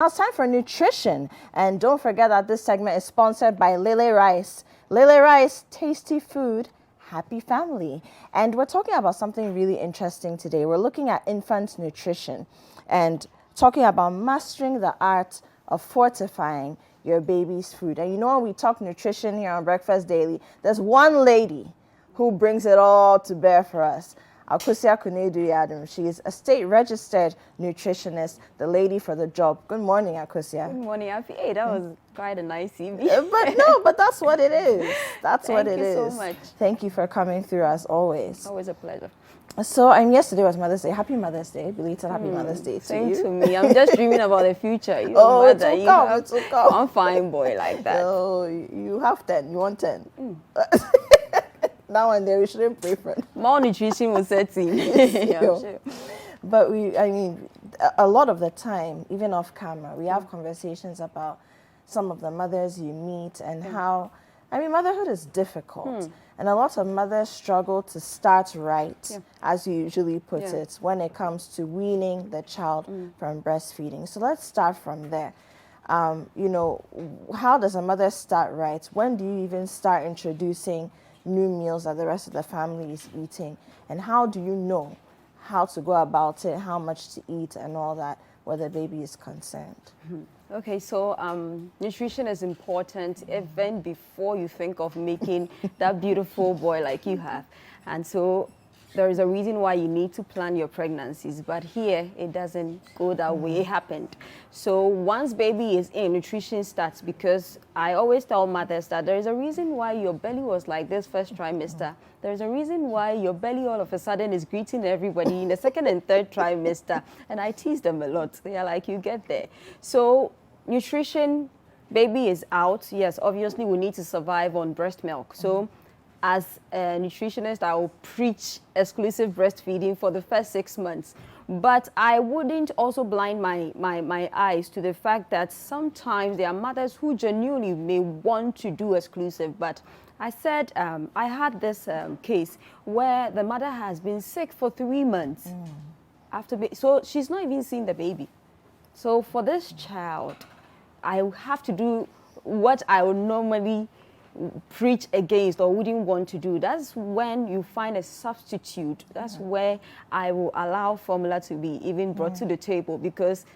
Now it's time for nutrition. And don't forget that this segment is sponsored by Lele Rice. Lele Rice, tasty food, happy family. And we're talking about something really interesting today. We're looking at infant nutrition and talking about mastering the art of fortifying your baby's food. And you know, when we talk nutrition here on Breakfast Daily, there's one lady who brings it all to bear for us. Akusia Kunedu Adam. She is a state-registered nutritionist, the lady for the job. Good morning, Akusia. Good morning, Afi. Hey, that was quite a nice CV. But that's what it is. That's what it is. Thank you so much. Thank you for coming through as always. Always a pleasure. So, yesterday was Mother's Day. Happy Mother's Day. Belated Happy Mother's Day to you. Same to me. I'm just dreaming about the future. You Oh, know, it will come. It will come. One fine boy like that. Oh, you have 10. You want 10. Now and then we shouldn't pray for it. Malnutrition was setting. Yeah, I'm sure. But a lot of the time, even off camera, we have conversations about some of the mothers you meet and how, motherhood is difficult. And a lot of mothers struggle to start right, as you usually put it, when it comes to weaning the child from breastfeeding. So let's start from there. How does a mother start right? When do you even start introducing new meals that the rest of the family is eating, and how do you know how to go about it, how much to eat and all that where the baby is concerned? Okay, so nutrition is important even before you think of making that beautiful boy like you have. And so there is a reason why you need to plan your pregnancies, but here it doesn't go that way. It happened. So once baby is in, nutrition starts, because I always tell mothers that there is a reason why your belly was like this first trimester. There's a reason why your belly all of a sudden is greeting everybody in the second and third trimester. And I tease them a lot. They are like, you get there. So nutrition, baby is out. Yes, obviously we need to survive on breast milk. So as a nutritionist, I will preach exclusive breastfeeding for the first 6 months. But I wouldn't also blind my eyes to the fact that sometimes there are mothers who genuinely may want to do exclusive. But I said, I had this case where the mother has been sick for 3 months. So she's not even seen the baby. So for this child, I have to do what I would normally preach against or wouldn't want to do. That's when you find a substitute. That's where I will allow formula to be even brought to the table, because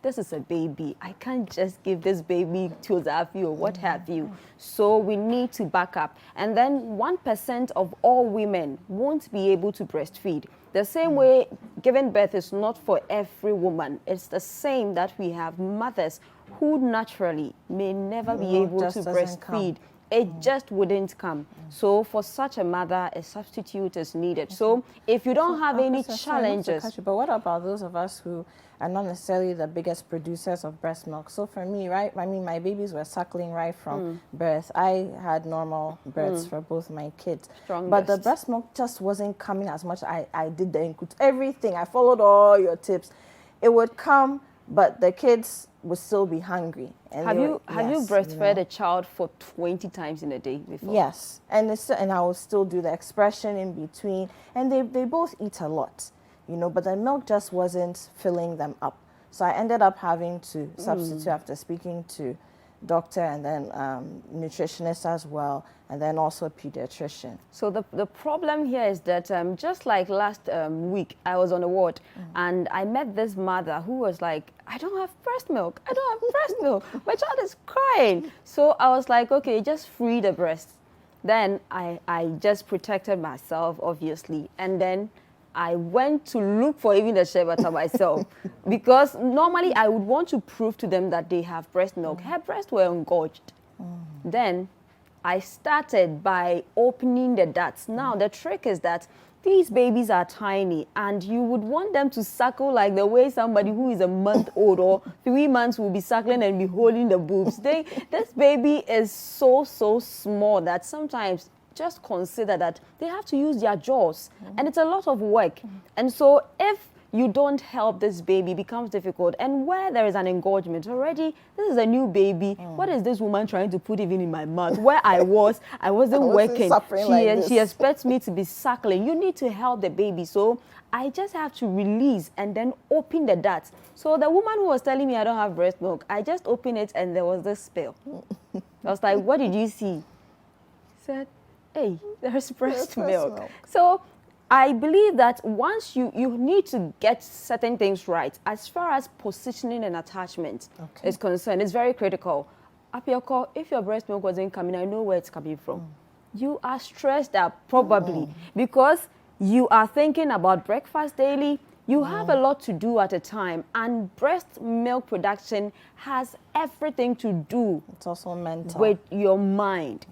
this is a baby. I can't just give this baby Tildafi or what have you. So we need to back up. And then 1% of all women won't be able to breastfeed. The same way giving birth is not for every woman. It's the same that we have mothers who naturally may never be able to breastfeed. It just wouldn't come. So for such a mother, a substitute is needed. So if you don't have any challenges. But what about those of us who are not necessarily the biggest producers of breast milk? So for me, right, my babies were suckling right from birth. I had normal births for both my kids. Strongest. But the breast milk just wasn't coming as much. I did the input, everything. I followed all your tips. It would come, but the kids would still be hungry. And have you breastfed a child for 20 times in a day before? Yes, and I will still do the expression in between, and they both eat a lot, but the milk just wasn't filling them up. So I ended up having to substitute after speaking to doctor and then nutritionist as well, and then also a pediatrician. So the problem here is that just like last week, I was on a ward and I met this mother who was like, I don't have breast milk. I don't have breast milk. My child is crying. So I was like, okay, just free the breast. Then I just protected myself, obviously. And then I went to look for even the shea myself, because normally I would want to prove to them that they have breast milk. Her breasts were engorged. Then I started by opening the ducts. Now the trick is that these babies are tiny and you would want them to suckle like the way somebody who is a month old or 3 months will be suckling and be holding the boobs. This baby is so small that sometimes just consider that they have to use their jaws and it's a lot of work. And so if you don't help this baby, it becomes difficult. And where there is an engorgement already, this is a new baby. What is this woman trying to put even in my mouth? Where I wasn't working. Suffering like this. She expects me to be suckling. You need to help the baby. So I just have to release and then open the darts. So the woman who was telling me I don't have breast milk, I just opened it and there was this spill. I was like, what did you see? She said, hey, there's breast milk. So I believe that once you need to get certain things right, as far as positioning and attachment is concerned, it's very critical. Apioko, if your breast milk wasn't coming, I know where it's coming from. You are stressed out probably because you are thinking about breakfast daily. You have a lot to do at a time, and breast milk production has everything to do It's also mental. with your mind.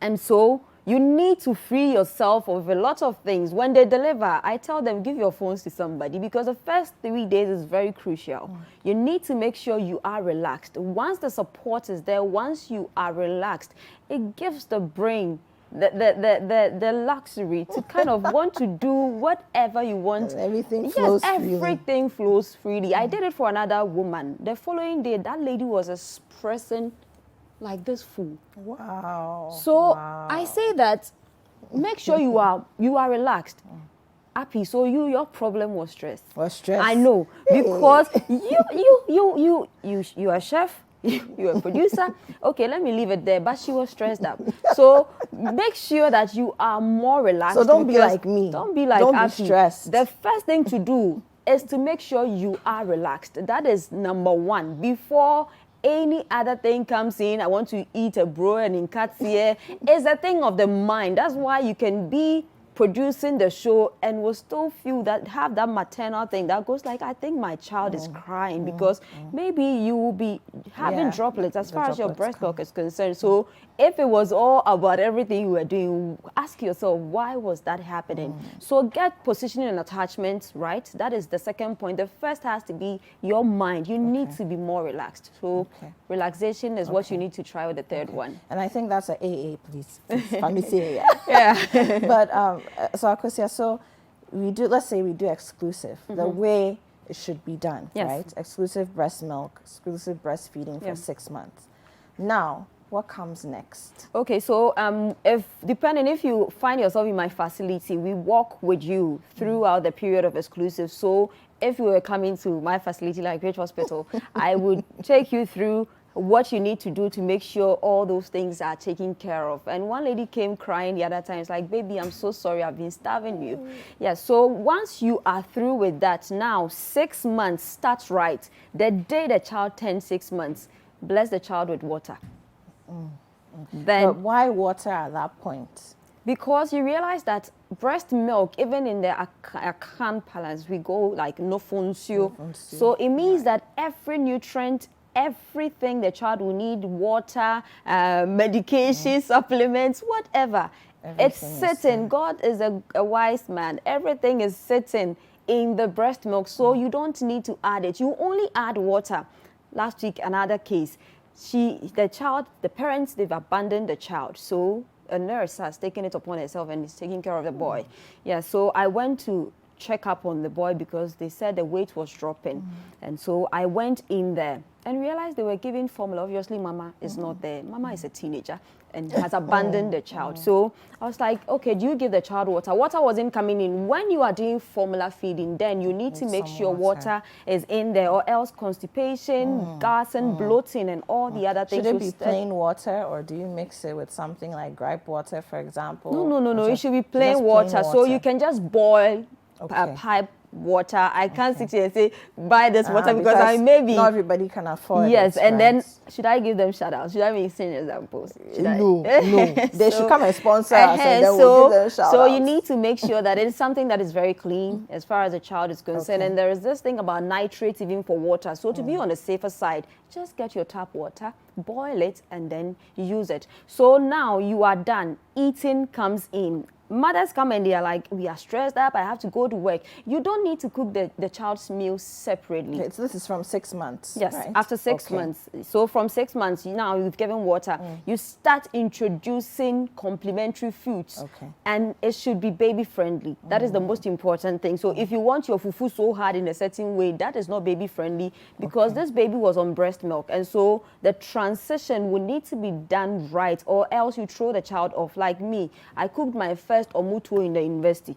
And so you need to free yourself of a lot of things. When they deliver, I tell them, give your phones to somebody, because the first 3 days is very crucial. You need to make sure you are relaxed. Once the support is there, once you are relaxed, it gives the brain the luxury to kind of want to do whatever you want. Everything flows freely. Everything flows freely. I did it for another woman. The following day, that lady was expressing like this fool. Wow. So I say that make sure you are relaxed. Happy. So your problem was stress. I know, because you are a chef, you're a producer. Okay, let me leave it there. But she was stressed up. So make sure that you are more relaxed. So don't be like me. Don't be like Don't Happy. be stressed. The first thing to do is to make sure you are relaxed. That is number one. Before any other thing comes in, I want to eat a bro and in here. It's a thing of the mind. That's why you can be producing the show and will still feel that, have that maternal thing that goes like, I think my child is crying, because maybe you will be having droplets as far as your breast milk is concerned. So if it was all about everything you were doing, ask yourself, why was that happening? So get positioning and attachments right. That is the second point. The first has to be your mind. You need to be more relaxed. So relaxation is what you need to try with the third one. And I think that's an AA, please. Let me say it. Yeah. But so Akosia, so we do, let's say we do exclusive, the way it should be done, right? Exclusive breast milk, exclusive breastfeeding for 6 months. Now, what comes next? Okay, so if you find yourself in my facility, we walk with you throughout the period of exclusive. So if you were coming to my facility like Great Hospital, I would take you through what you need to do to make sure all those things are taken care of. And one lady came crying the other time. It's like, baby, I'm so sorry, I've been starving you. Yeah, so once you are through with that, now 6 months starts right. The day the child turns 6 months, bless the child with water. Then, but why water at that point? Because you realize that breast milk, even in the Akan Palace, we go like no funcio. So it means that every nutrient, everything the child will need, water, medication, supplements, whatever. It's sitting. God is a wise man. Everything is sitting in the breast milk, so you don't need to add it. You only add water. Last week, another case. The parents, they've abandoned the child. So a nurse has taken it upon herself and is taking care of the boy. Yeah, so I went to check up on the boy because they said the weight was dropping. And so I went in there and realized they were giving formula. Obviously, Mama is not there. Mama is a teenager and has abandoned the child. So I was like, okay, do you give the child water? Water wasn't coming in. When you are doing formula feeding, then you need to make sure water is in there, or else constipation, gas and bloating and all the other things. Should it be plain water, or do you mix it with something like gripe water, for example? No. It should be plain water. So you can just boil pipe water. I can't sit here and say, buy this water because I maybe not everybody can afford it. Yes, and right? then should I give them shout outs? Should I make same examples? No. They should come and sponsor us, and then we'll give them shout outs. So you need to make sure that it's something that is very clean as far as the child is concerned. And there is this thing about nitrates even for water. So to be on the safer side, just get your tap water, boil it, and then use it. So now you are done. Eating comes in. mothers come and they are like, we are stressed up, I have to go to work. You don't need to cook the child's meal separately. Okay, so this is from 6 months. Yes, right? after 6 months. So from 6 months, now you've given water, you start introducing complementary foods. Okay. And it should be baby friendly. That is the most important thing. So if you want your fufu so hard in a certain way, that is not baby friendly, because this baby was on breast milk. And so the transition will need to be done right, or else you throw the child off. Like me, I cooked my first omutuo in the university.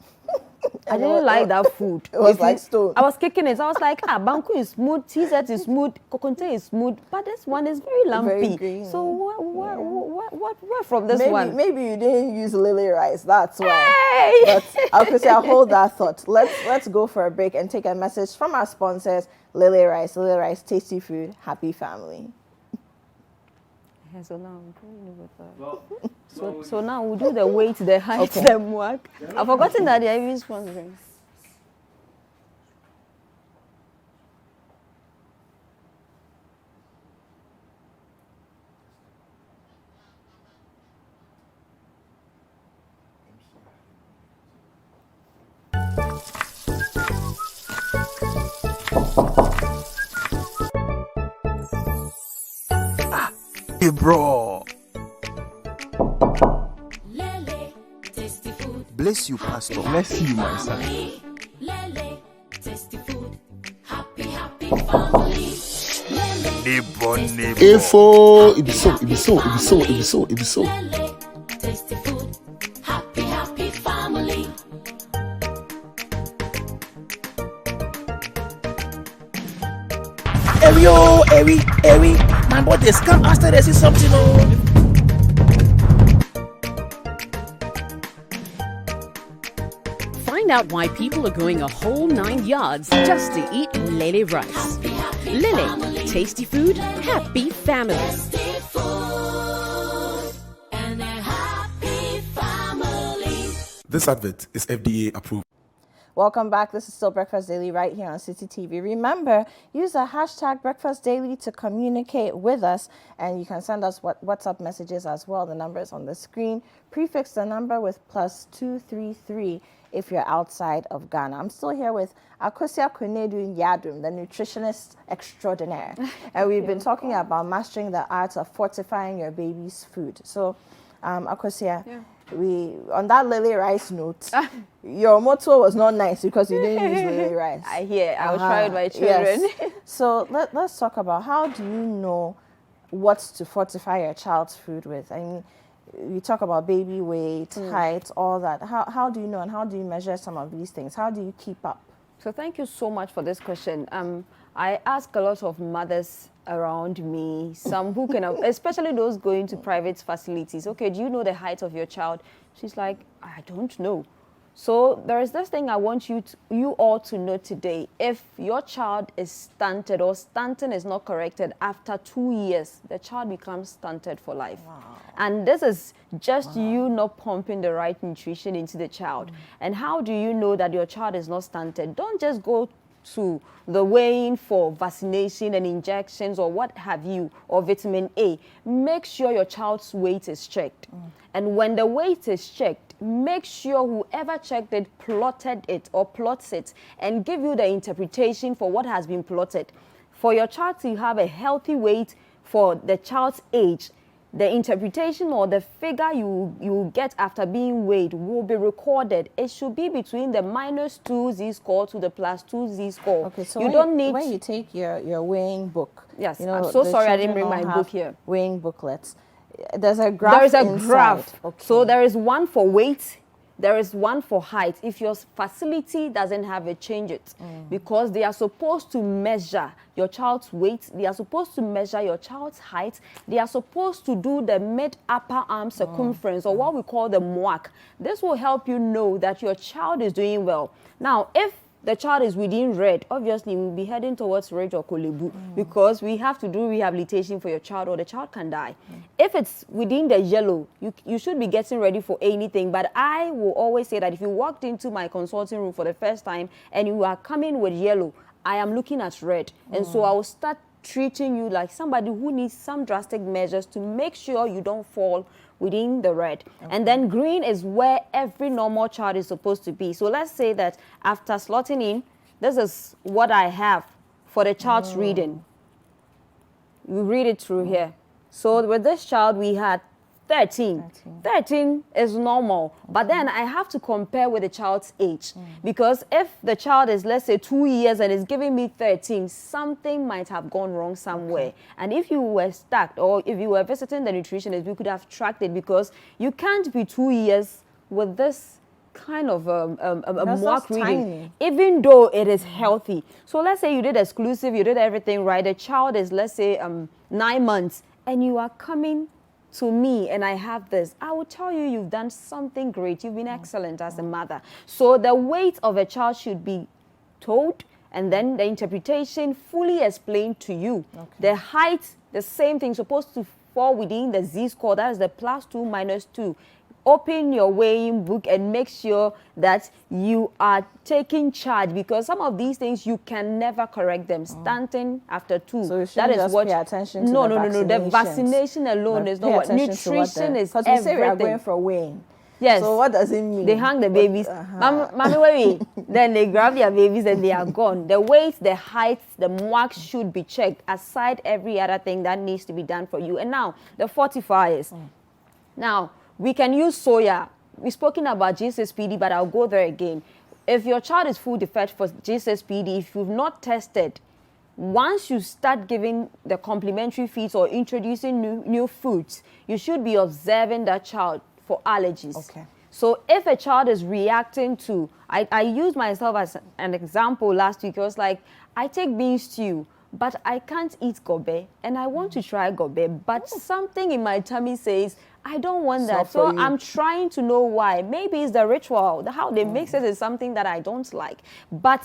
I didn't like that food. It was like stone. I was kicking it. I was like, banku is smooth, TZ is smooth, kokonte is smooth, but this one is very lumpy. Very green. So where from this one? Maybe you didn't use lily rice. That's why. Hey! But I'll hold that thought. Let's go for a break and take a message from our sponsors. Lily Rice, tasty food, happy family. So now I'm going over so now we'll do the weight, the height, Okay. the work. I've forgotten that they are even sponsoring. Hey, bro. Lele, tasty food. Bless you, Pastor. Bless you, my son. Lele, tasty food. Happy, happy family. Lele, Neighbor, neighbor. Ifo, it be so. Lele, tasty food. Happy, happy family. Ewi. My boys come after they see something. Find out why people are going a whole 9 yards just to eat Lele rice. Lele, tasty food, happy family. Tasty food. And a happy family. This advert is FDA approved. Welcome back. This is still Breakfast Daily right here on City TV. Remember, use the hashtag Breakfast Daily to communicate with us, and you can send us WhatsApp messages as well. The number is on the screen. Prefix the number with +233 if you're outside of Ghana. I'm still here with Akosia Kwenedu Yadum, the nutritionist extraordinaire. And we've been talking about mastering the art of fortifying your baby's food. So, Akosia, we on that lily rice note, your motto was not nice because you didn't use lily rice. I hear. I was trying with my children. Yes. So let's talk about, how do you know what to fortify your child's food with? I mean, you talk about baby weight, height, all that. How do you know, and how do you measure some of these things? How do you keep up? So thank you so much for this question. I ask a lot of mothers around me, some who can, especially those going to private facilities. Okay, do you know the height of your child? She's like, I don't know. So there is this thing I want you all to know today. If your child is stunted, or stunting is not corrected after 2 years, the child becomes stunted for life. Wow. And this is just you not pumping the right nutrition into the child. And how do you know that your child is not stunted? Don't just go to the weighing for vaccination and injections or what have you, or vitamin A. Make sure your child's weight is checked. And when the weight is checked, make sure whoever checked it plotted it or plots it and give you the interpretation for what has been plotted. For your child to have a healthy weight for the child's age, the interpretation or the figure you get after being weighed will be recorded. It should be between the -2 z-score to the +2 z-score. Okay, so you don't need when you take your weighing book. Yes, you know, I'm so the sorry I didn't children bring all my have book here. Weighing booklets. There's a graph. There is a inside. graph. Okay. So there is one for weight, there is one for height. If your facility doesn't have it, change it. Because they are supposed to measure your child's weight, they are supposed to measure your child's height, they are supposed to do the mid-upper arm circumference, or what we call the MWAC. This will help you know that your child is doing well. Now, if the child is within red, obviously we'll be heading towards red or kolebu, because we have to do rehabilitation for your child or the child can die. If it's within the yellow, you should be getting ready for anything. But I will always say that if you walked into my consulting room for the first time and you are coming with yellow, I am looking at red. And so I will start treating you like somebody who needs some drastic measures to make sure you don't fall within the red. And then green is where every normal child is supposed to be. So let's say that after slotting in, this is what I have for the child's reading. We read it through here. So with this child, we had 13. 13 is normal. But then I have to compare with the child's age. Because if the child is, let's say, 2 years and is giving me 13, something might have gone wrong somewhere. And if you were stuck or if you were visiting the nutritionist, we could have tracked it, because you can't be 2 years with this kind of mark reading, tiny. even though it is healthy. So let's say you did exclusive, you did everything right. The child is, let's say, 9 months, and you are coming to me and I have this, I will tell you, you've done something great. You've been excellent as a mother. So the weight of a child should be told, and then the interpretation fully explained to you. The height, the same thing, supposed to fall within the Z-score. That is the +2 -2. Open your weighing book and make sure that you are taking charge, because some of these things you can never correct them. Stunting after 2. So you that shouldn't is just what. pay attention to no, the no, no, no. The vaccinations, vaccination alone but is pay not what attention to nutrition is. because we say we are Everything. going for weighing. Yes. So what does it mean? They hang the babies. Mommy, wait. Then they grab their babies and they are gone. The weight, the height, the marks should be checked aside every other thing that needs to be done for you. And now, the fortifiers. Now, we can use soya. We've spoken about GSSPD, but I'll go there again. If your child is food defect for GSSPD, if you've not tested, once you start giving the complementary feeds or introducing new foods, you should be observing that child for allergies. Okay. So if a child is reacting to, I used myself as an example last week. I was like, I take bean stew, but I can't eat gobe, and I want to try gobe, but something in my tummy says, I don't want that. So I'm trying to know why. Maybe it's the ritual, how they mix it is something that I don't like. But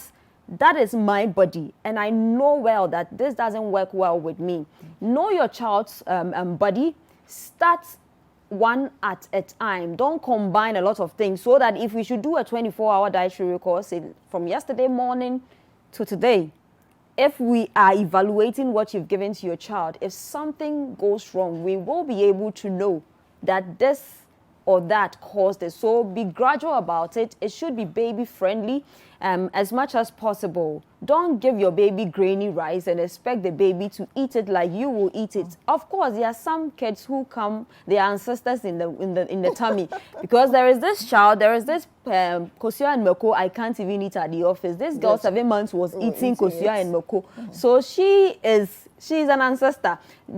that is my body, and I know well that this doesn't work well with me. Know your child's body. Start one at a time. Don't combine a lot of things, so that if we should do a 24-hour dietary record, say from yesterday morning to today, if we are evaluating what you've given to your child, if something goes wrong, we will be able to know that this or that caused it. So be gradual about it. It should be baby friendly as much as possible. Don't give your baby grainy rice and expect the baby to eat it like you will eat it. Of course, there are some kids who come, their ancestors in the tummy, because there is this child, there is this kosua and moko I can't even eat at the office. This girl, 7 months, was eating kosua and moko. So she's an ancestor.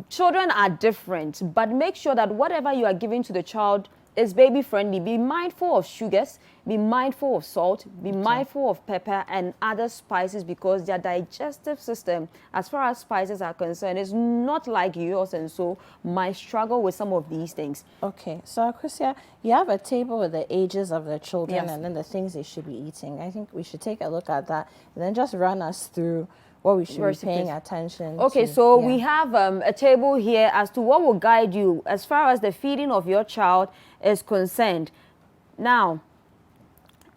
Children are different, but make sure that whatever you are giving to the child is baby friendly. Be mindful of sugars, be mindful of salt, be mindful of pepper and other spices, because their digestive system, as far as spices are concerned, is not like yours, and so might struggle with some of these things. Okay, so Akosia, you have a table with the ages of the children, Yes. and then the things they should be eating. I think we should take a look at that and then just run us through what we should be paying attention Okay, to. so we have a table here as to what will guide you as far as the feeding of your child is concerned. Now,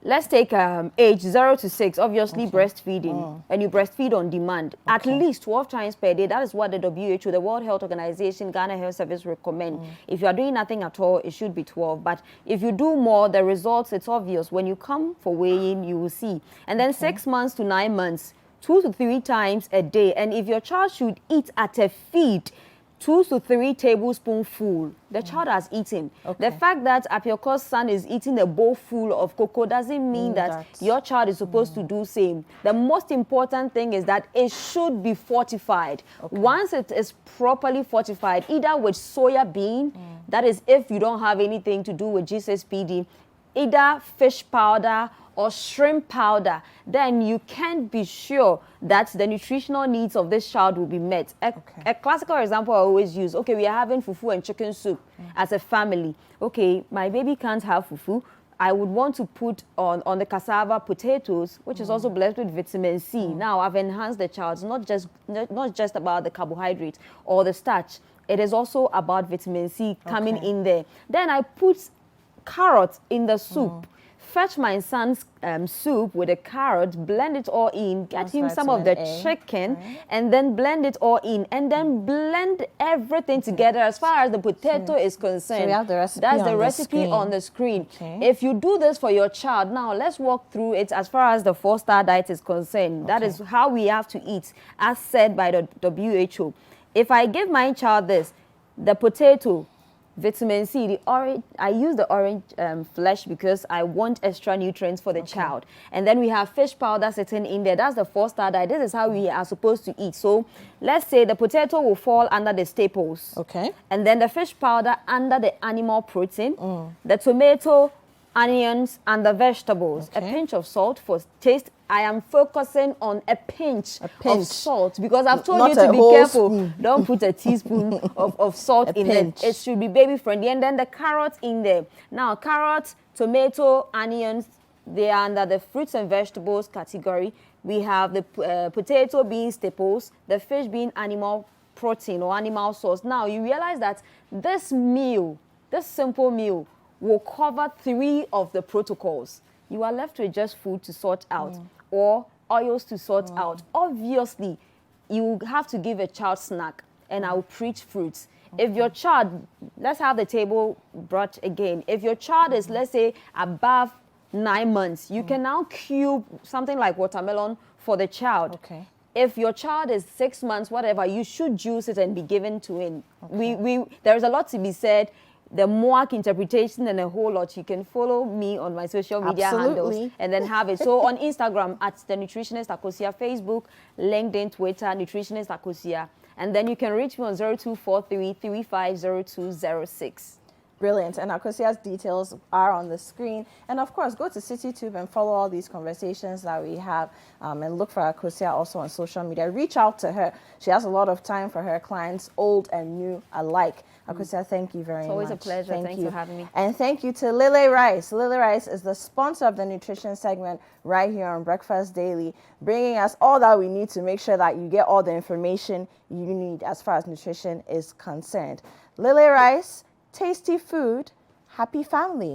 let's take age 0 to 6, obviously breastfeeding, and you breastfeed on demand at least 12 times per day. That is what the WHO, the World Health Organization, Ghana Health Service recommend. If you are doing nothing at all, it should be 12. But if you do more, the results, it's obvious. When you come for weighing, you will see. And then 6 months to 9 months, 2 to 3 times a day. And if your child should eat at a feed, 2 to 3 tablespoonful, the child has eaten. The fact that Apioko's son is eating a bowl full of cocoa doesn't mean that your child is supposed to do same. The most important thing is that it should be fortified. Once it is properly fortified, either with soya bean, that is if you don't have anything to do with GSSPD, either fish powder or shrimp powder, then you can be sure that the nutritional needs of this child will be met. A classical example I always use, okay, we are having fufu and chicken soup as a family. Okay, my baby can't have fufu. I would want to put on the cassava potatoes, which is also blessed with vitamin C. Now, I've enhanced the child. It's not just about the carbohydrate or the starch. It is also about vitamin C coming in there. Then I put carrots in the soup. fetch my son's soup with a carrot, blend it all in, get him some of the vitamin A, chicken, and then blend it all in, and then blend everything together as far as the potato is concerned. So we have the recipe That's on the the recipe screen. on the screen. Okay. If you do this for your child, now let's walk through it as far as the 4-star diet is concerned. That is how we have to eat, as said by the WHO. If I give my child this, the potato, vitamin C, the orange, I use the orange flesh because I want extra nutrients for the child. And then we have fish powder sitting in there. That's the 4-star diet. This is how we are supposed to eat. So let's say the potato will fall under the staples. Okay. And then the fish powder under the animal protein, the tomato, onions, and the vegetables. A Okay. pinch of salt for taste. I am focusing on a pinch pinch. of salt because I've told Not you to a be whole careful. spoon. Don't put a teaspoon of salt A in pinch. it. It should be baby friendly. And then the carrots in there. Now, carrots, tomato, onions, they are under the fruits and vegetables category. We have the potato being staples, the fish being animal protein or animal source. Now, you realize that this meal, this simple meal, will cover 3 of the protocols. You are left with just food to sort out or oils to sort out. Obviously, you have to give a child snack, and I will preach fruits. If your child, let's have the table brought again. If your child is, let's say, above 9 months, you can now cube something like watermelon for the child. Okay. If your child is 6 months, whatever, you should juice it and be given to him. There is a lot to be said. The MOAC interpretation and a whole lot. You can follow me on my social media handles and then have it. So on Instagram at the Nutritionist Akosia, Facebook, LinkedIn, Twitter, Nutritionist Akosia. And then you can reach me on 0243 350206. Brilliant. And Akosia's details are on the screen. And of course, go to CityTube and follow all these conversations that we have and look for Akosia also on social media. Reach out to her. She has a lot of time for her clients, old and new alike. Akosia, thank you very much. It's always a pleasure. Thanks you for having me. And thank you to Lily Rice. Lily Rice is the sponsor of the nutrition segment right here on Breakfast Daily, bringing us all that we need to make sure that you get all the information you need as far as nutrition is concerned. Lily Rice, tasty food, happy family.